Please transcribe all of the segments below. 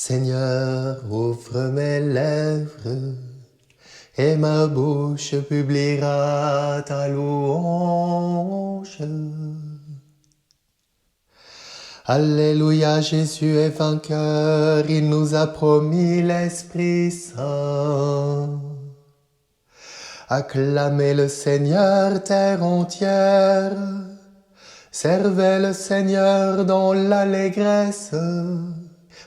Seigneur, ouvre mes lèvres, et ma bouche publiera ta louange. Alléluia, Jésus est vainqueur, il nous a promis l'Esprit Saint. Acclamez le Seigneur, terre entière, servez le Seigneur dans l'allégresse.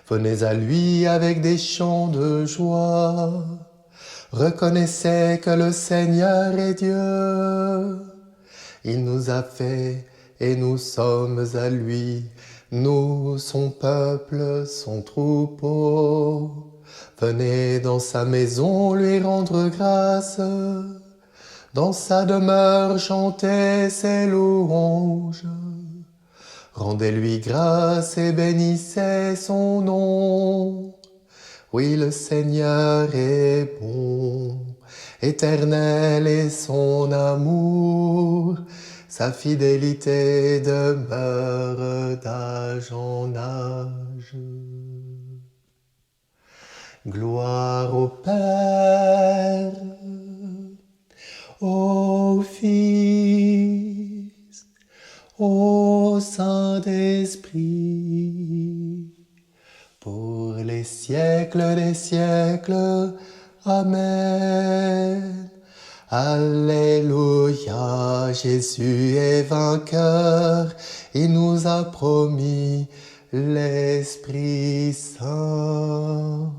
Venez à lui avec des chants de joie. Reconnaissez que le Seigneur est Dieu. Il nous a fait et nous sommes à lui. Nous, son peuple, son troupeau. Venez dans sa maison lui rendre grâce. Dans sa demeure chanter ses louanges. Rendez-lui grâce et bénissez son nom. Oui, le Seigneur est bon, éternel est son amour, sa fidélité demeure d'âge en âge. Gloire au Père, au Fils, au Saint-Esprit, pour les siècles des siècles. Amen. Alléluia, Jésus est vainqueur, il nous a promis l'Esprit Saint.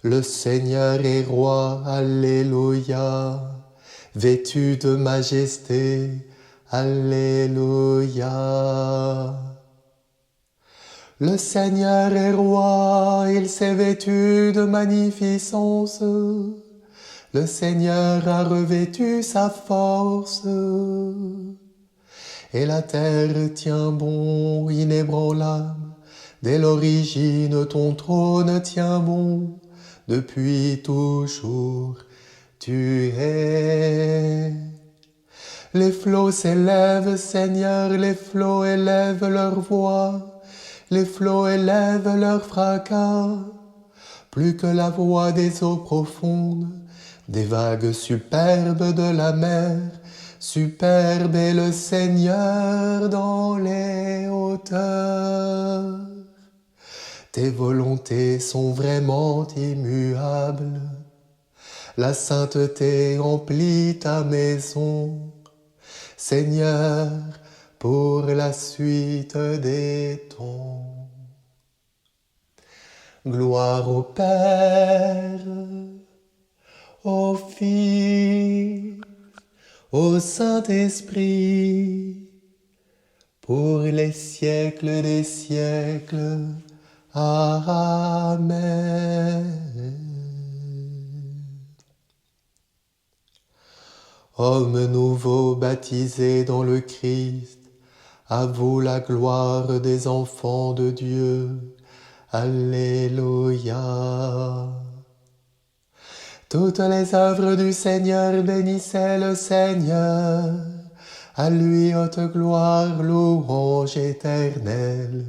Le Seigneur est roi, alléluia, vêtu de majesté, alléluia. Le Seigneur est roi, il s'est vêtu de magnificence. Le Seigneur a revêtu sa force. Et la terre tient bon, inébranlable. Dès l'origine, ton trône tient bon. Depuis toujours, tu es. Les flots s'élèvent, Seigneur, les flots élèvent leur voix. Les flots élèvent leur fracas, plus que la voix des eaux profondes, des vagues superbes de la mer. Superbe est le Seigneur dans les hauteurs. Tes volontés sont vraiment immuables. La sainteté emplit ta maison. Seigneur, pour la suite des temps. Gloire au Père, au Fils, au Saint-Esprit, pour les siècles des siècles. Amen. Homme nouveau baptisé dans le Christ, à vous la gloire des enfants de Dieu. Alléluia. Toutes les œuvres du Seigneur, bénissez le Seigneur. À lui haute gloire, louange éternelle.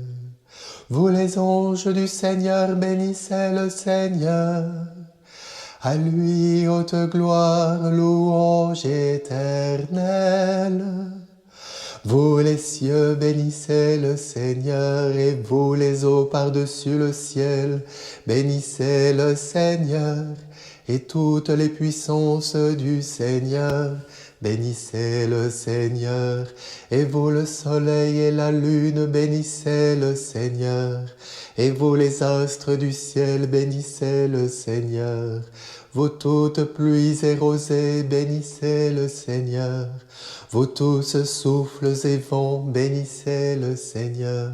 Vous les anges du Seigneur, bénissez le Seigneur. À lui haute gloire, louange éternelle. Vous les cieux, bénissez le Seigneur, et vous les eaux par-dessus le ciel, bénissez le Seigneur, et toutes les puissances du Seigneur, bénissez le Seigneur, et vous le soleil et la lune, bénissez le Seigneur, et vous les astres du ciel, bénissez le Seigneur, vous toutes pluies et rosées, bénissez le Seigneur, vous tous souffles et vents, bénissez le Seigneur.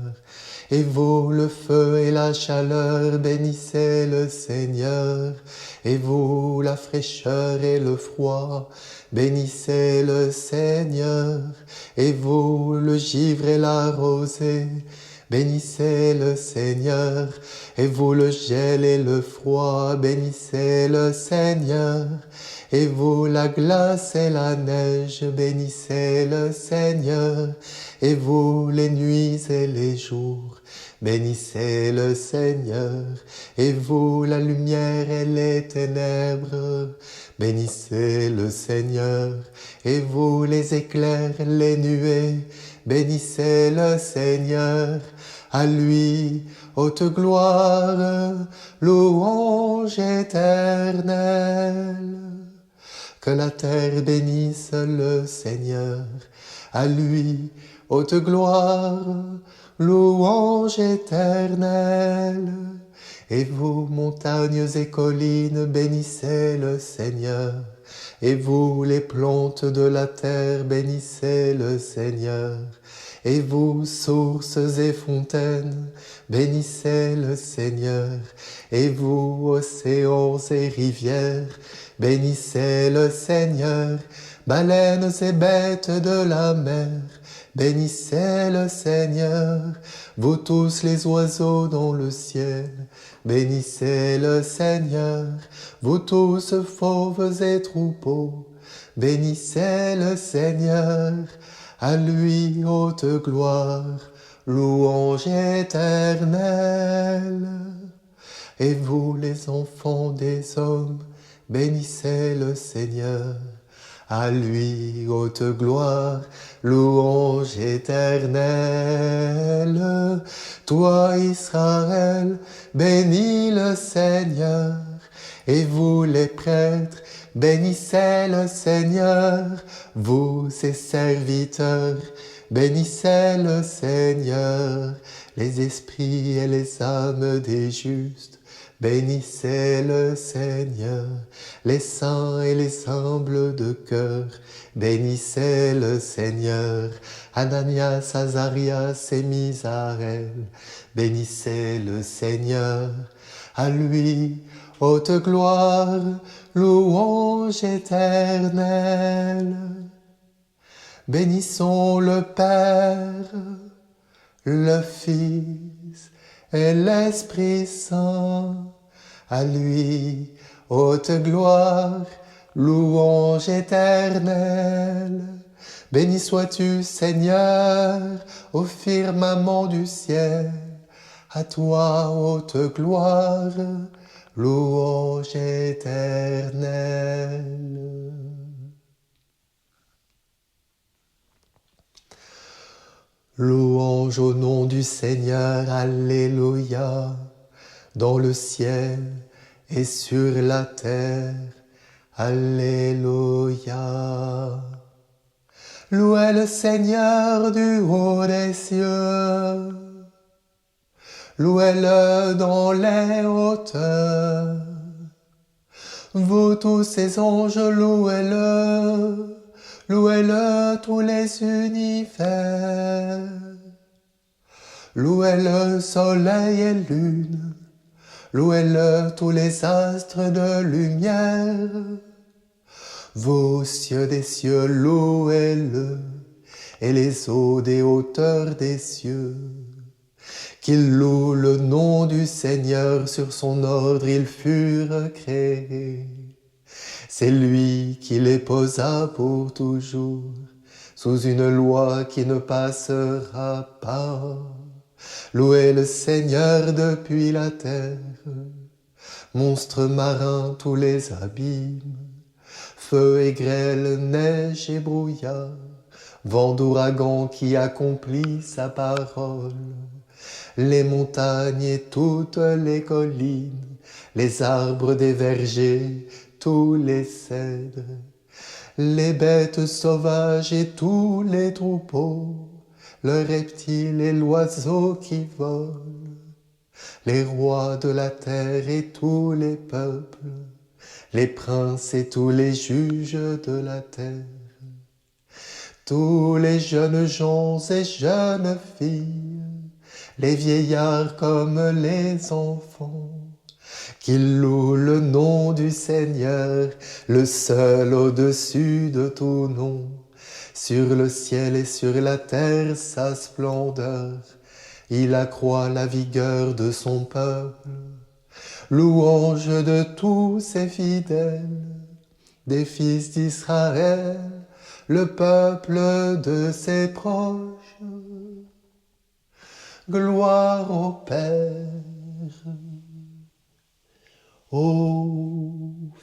Et vous, le feu et la chaleur, bénissez le Seigneur. Et vous, la fraîcheur et le froid, bénissez le Seigneur. Et vous, le givre et la rosée, bénissez le Seigneur. Et vous le gel et le froid, bénissez le Seigneur. Et vous la glace et la neige, bénissez le Seigneur. Et vous les nuits et les jours, bénissez le Seigneur. Et vous la lumière et les ténèbres, bénissez le Seigneur. Et vous les éclairs, les nuées, bénissez le Seigneur. À lui, haute gloire, louange éternelle. Que la terre bénisse le Seigneur. À lui, haute gloire, louange éternelle. Et vous, montagnes et collines, bénissez le Seigneur. Et vous, les plantes de la terre, bénissez le Seigneur. Et vous, sources et fontaines, bénissez le Seigneur. Et vous, océans et rivières, bénissez le Seigneur. Baleines et bêtes de la mer, bénissez le Seigneur. Vous tous les oiseaux dans le ciel, bénissez le Seigneur. Vous tous fauves et troupeaux, bénissez le Seigneur. À lui haute gloire, louange éternelle. Et vous les enfants des hommes, bénissez le Seigneur. À lui haute gloire, louange éternelle. Toi Israël, bénis le Seigneur. Et vous les prêtres, bénissez le Seigneur. Vous ses serviteurs, bénissez le Seigneur. Les esprits et les âmes des justes, bénissez le Seigneur. Les saints et les humbles de cœur, bénissez le Seigneur. Ananias, Azarias et Misaël, bénissez le Seigneur. À lui, haute gloire, louange éternelle. Bénissons le Père, le Fils et l'Esprit Saint. À lui, haute gloire, louange éternelle. Béni sois-tu, Seigneur, au firmament du ciel. À toi, haute gloire, louange éternelle. Louange au nom du Seigneur, alléluia, dans le ciel et sur la terre, alléluia. Louez le Seigneur du haut des cieux, louez-le dans les hauteurs. Vous tous ses anges, louez-le, louez-le tous les univers. Louez-le soleil et lune, louez-le tous les astres de lumière. Vos cieux des cieux, louez-le, et les eaux des hauteurs des cieux. Qu'ils louent le nom du Seigneur, sur son ordre ils furent créés. C'est lui qui les posa pour toujours, sous une loi qui ne passera pas. Louez le Seigneur depuis la terre, monstres marins tous les abîmes, feu et grêle, neige et brouillard, vent d'ouragan qui accomplit sa parole. Les montagnes et toutes les collines, les arbres des vergers, tous les cèdres, les bêtes sauvages et tous les troupeaux, le reptile et l'oiseau qui volent, les rois de la terre et tous les peuples, les princes et tous les juges de la terre, tous les jeunes gens et jeunes filles, les vieillards comme les enfants, qu'ils louent le nom du Seigneur, le seul au-dessus de tout nom, sur le ciel et sur la terre sa splendeur, Il accroît la vigueur de son peuple, louange de tous ses fidèles, des fils d'Israël, le peuple de ses proches. Gloire au Père, au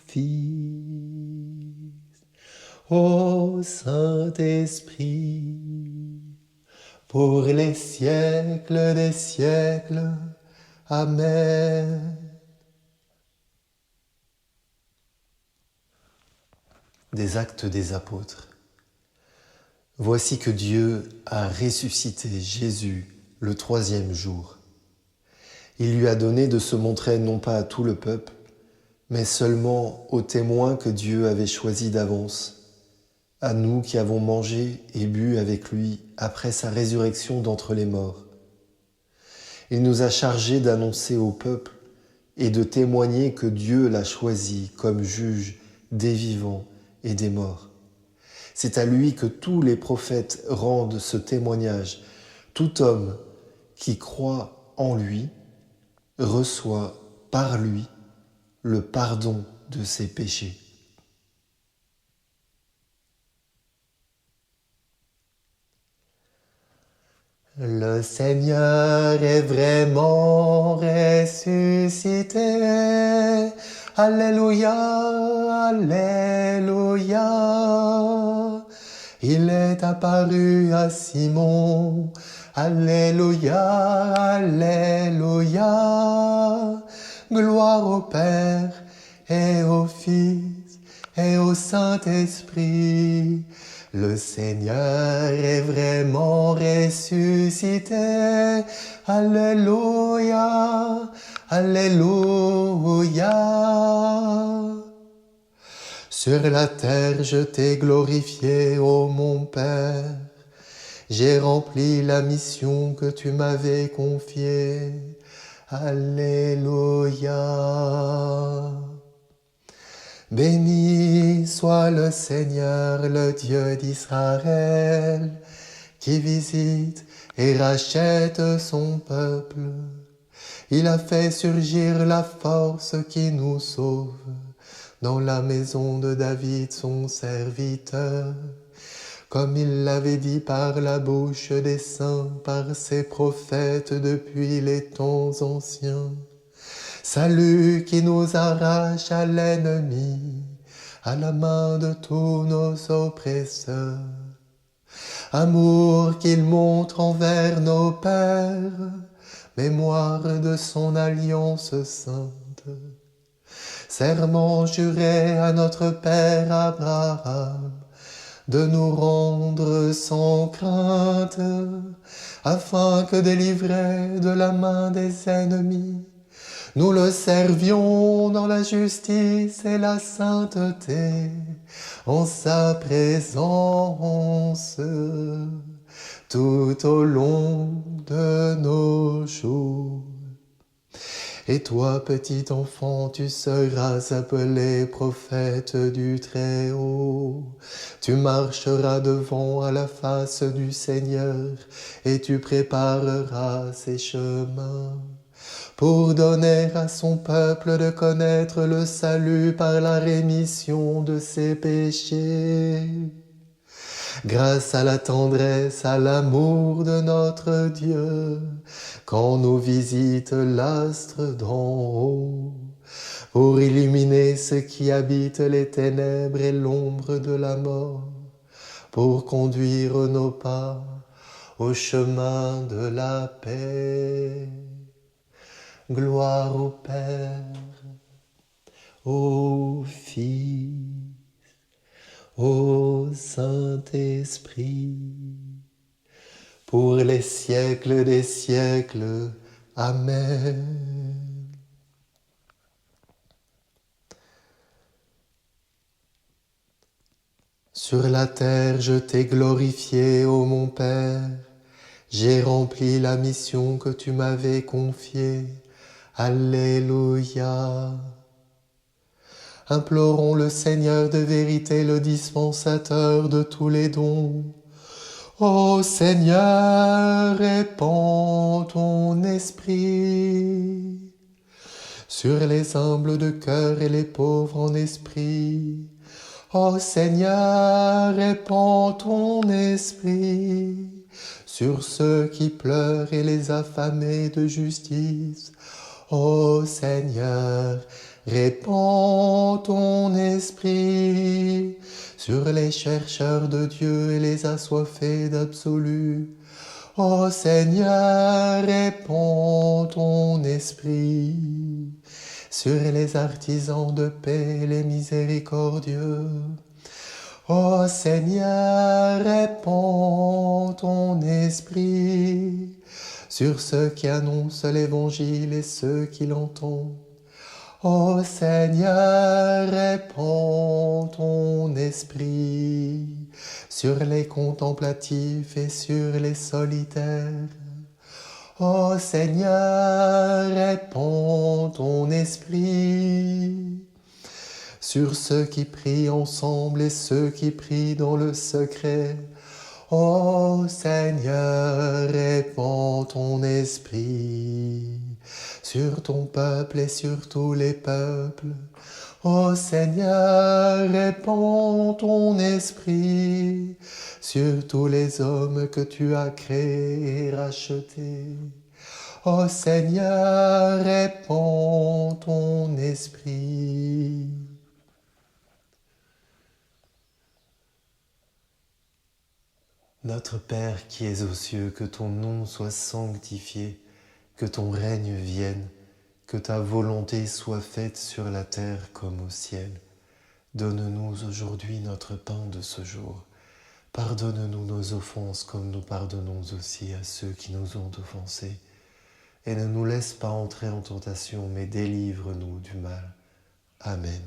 Fils, au Saint-Esprit, pour les siècles des siècles. Amen. Des Actes des Apôtres. Voici que Dieu a ressuscité Jésus le 3e jour. Il lui a donné de se montrer non pas à tout le peuple, mais seulement aux témoins que Dieu avait choisis d'avance, à nous qui avons mangé et bu avec lui après sa résurrection d'entre les morts. Il nous a chargés d'annoncer au peuple et de témoigner que Dieu l'a choisi comme juge des vivants et des morts. C'est à lui que tous les prophètes rendent ce témoignage. Tout homme qui croit en lui reçoit par lui le pardon de ses péchés. Le Seigneur est vraiment ressuscité. Alléluia, Alléluia. Il est apparu à Simon. Alléluia, Alléluia. Gloire au Père et au Fils et au Saint-Esprit. Le Seigneur est vraiment ressuscité. Alléluia, Alléluia. Sur la terre je t'ai glorifié, ô mon Père. J'ai rempli la mission que tu m'avais confiée. Alléluia. Béni soit le Seigneur, le Dieu d'Israël, qui visite et rachète son peuple. Il a fait surgir la force qui nous sauve dans la maison de David, son serviteur, comme il l'avait dit par la bouche des saints, par ses prophètes depuis les temps anciens. Salut qui nous arrache à l'ennemi, à la main de tous nos oppresseurs. Amour qu'il montre envers nos pères, mémoire de son alliance sainte. Serment juré à notre père Abraham, de nous rendre sans crainte, afin que délivrés de la main des ennemis, nous le servions dans la justice et la sainteté, en sa présence, tout au long de nos jours. Et toi, petit enfant, tu seras appelé prophète du Très-Haut. Tu marcheras devant à la face du Seigneur, et tu prépareras ses chemins, pour donner à son peuple de connaître le salut par la rémission de ses péchés. Grâce à la tendresse, à l'amour de notre Dieu, quand nous visite l'astre d'en haut, pour illuminer ceux qui habitent les ténèbres et l'ombre de la mort, pour conduire nos pas au chemin de la paix. Gloire au Père, au Fils, au Saint-Esprit, pour les siècles des siècles. Amen. Sur la terre je t'ai glorifié, ô mon Père. J'ai rempli la mission que tu m'avais confiée. Alléluia. Implorons le Seigneur de vérité, le dispensateur de tous les dons. Ô Seigneur, répands ton esprit sur les humbles de cœur et les pauvres en esprit. Ô Seigneur, répands ton esprit sur ceux qui pleurent et les affamés de justice. Ô Seigneur, répands ton esprit sur les chercheurs de Dieu et les assoiffés d'absolu. Ô Seigneur, répands ton esprit sur les artisans de paix et les miséricordieux. Ô Seigneur, répands ton esprit sur ceux qui annoncent l'Évangile et ceux qui l'entendent. Ô Seigneur, répands ton esprit sur les contemplatifs et sur les solitaires. Ô Seigneur, répands ton esprit sur ceux qui prient ensemble et ceux qui prient dans le secret. Ô Seigneur, répands ton esprit sur ton peuple et sur tous les peuples. Ô Seigneur, répands ton esprit sur tous les hommes que tu as créés et rachetés. Ô Seigneur, répands ton esprit. Notre Père qui es aux cieux, que ton nom soit sanctifié, que ton règne vienne, que ta volonté soit faite sur la terre comme au ciel. Donne-nous aujourd'hui notre pain de ce jour. Pardonne-nous nos offenses comme nous pardonnons aussi à ceux qui nous ont offensés. Et ne nous laisse pas entrer en tentation, mais délivre-nous du mal. Amen.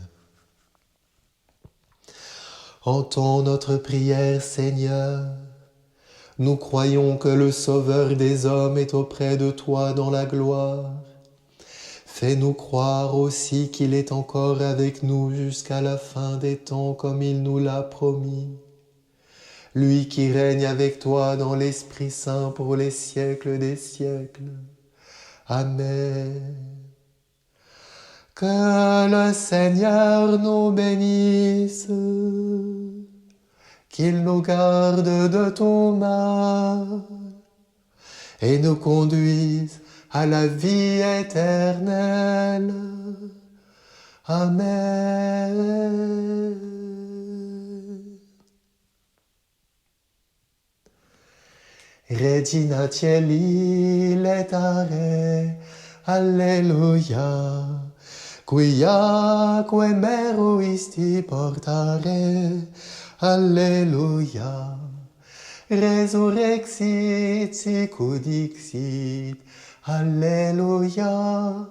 Entends notre prière, Seigneur. Nous croyons que le Sauveur des hommes est auprès de toi dans la gloire. Fais-nous croire aussi qu'il est encore avec nous jusqu'à la fin des temps comme il nous l'a promis. Lui qui règne avec toi dans l'Esprit Saint pour les siècles des siècles. Amen. Que le Seigneur nous bénisse, qu'il nous garde de tout mal et nous conduise à la vie éternelle. Amen. Regina Cieli letare, Alleluia, quiaque meruisti portare, Alleluia. Resurrexit sicut dixit, Alleluia.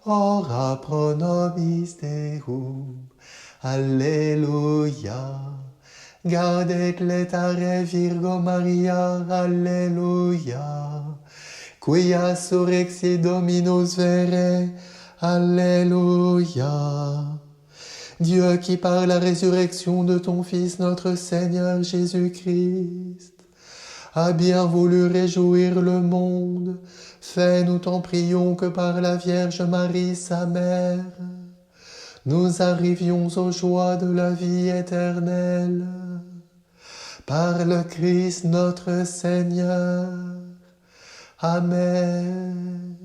Ora pro nobis Deum, Alleluia. Gaudet letare Virgo Maria, Alleluia. Quia surrexit Dominus vere, Alléluia. Dieu qui par la résurrection de ton Fils notre Seigneur Jésus-Christ a bien voulu réjouir le monde, fais, nous t'en prions, que par la Vierge Marie, sa mère, nous arrivions aux joies de la vie éternelle. Par le Christ notre Seigneur. Amen.